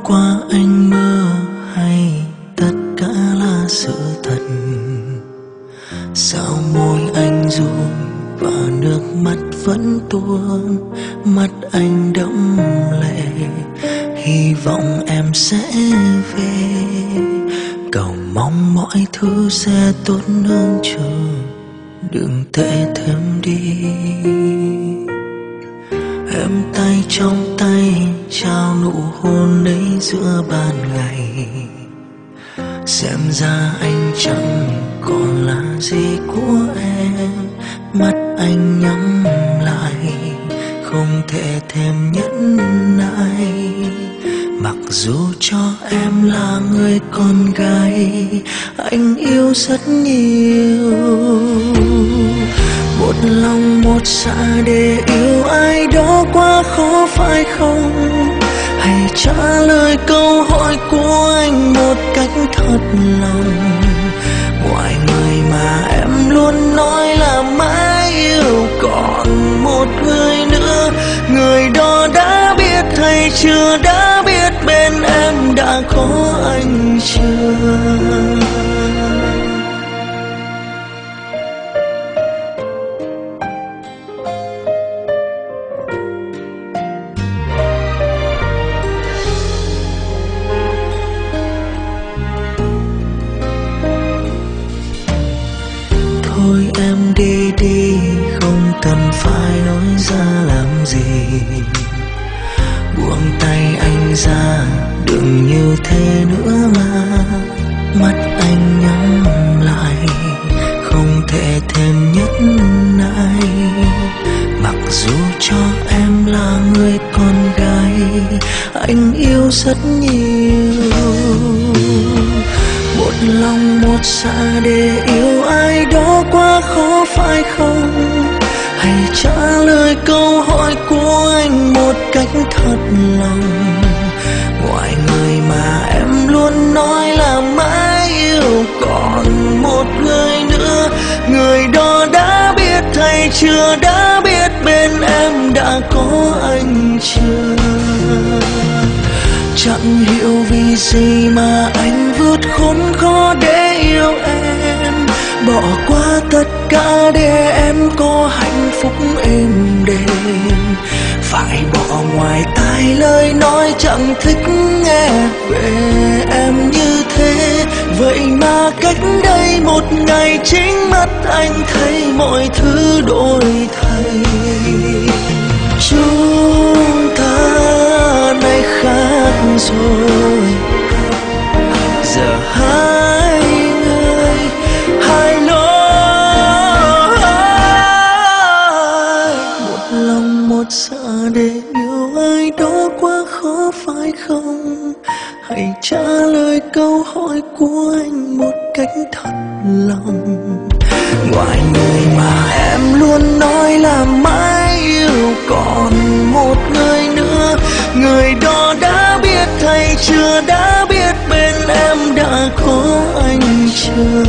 qua anh mơ hay tất cả là sự thật? Sao môi anh run và nước mắt vẫn tuôn, mắt anh đẫm lệ, hy vọng em sẽ về. Cầu mong mọi thứ sẽ tốt hơn chờ, đừng tệ thêm đi. Em tay trong tay trao nụ hôn ấy giữa ban ngày, xem ra anh chẳng còn là gì của em. Mắt anh nhắm lại, không thể thêm nhẫn nại. Mặc dù cho em là người con gái, anh yêu rất nhiều. Một lòng một dạ để yêu ai đó quá khó phải không? Hãy trả lời câu hỏi của anh một cách thật lòng. Ngoài người mà em luôn nói là mãi yêu, còn một người nữa, người đó đã biết hay chưa, đã biết bên em đã có anh chưa? Thôi em đi đi, không cần phải nói ra làm gì. Buông tay anh ra, đừng như thế nữa mà. Mắt anh nhắm lại, không thể thêm nhẫn nại. Mặc dù cho em là người con gái, anh yêu rất nhiều. Một lòng một dạ để yêu ai đó quá khó phải không? Hãy trả lời câu hỏi của anh một cách thật lòng. Ngoài người mà em luôn nói là mãi yêu, còn một người nữa, người đó đã biết hay chưa, đã biết bên em đã có anh chưa? Chẳng hiểu vì gì mà anh vượt khốn khó để yêu em, bỏ qua tất cả để em có hạnh phúc êm đềm. Phải bỏ ngoài tai lời nói chẳng thích nghe về em như thế. Vậy mà cách đây một ngày, chính mắt anh thấy mọi thứ đổi thay. Chúng ta nay khác rồi, giờ hai người hai lối. Một lòng một dạ để yêu ai đó quá khó phải không? Hãy trả lời câu hỏi của anh một cách thật lòng. Ngoài người mà em luôn nói là mãi yêu, còn một người nữa, người đó đã biết hay chưa, đã biết bên em đã có anh chưa?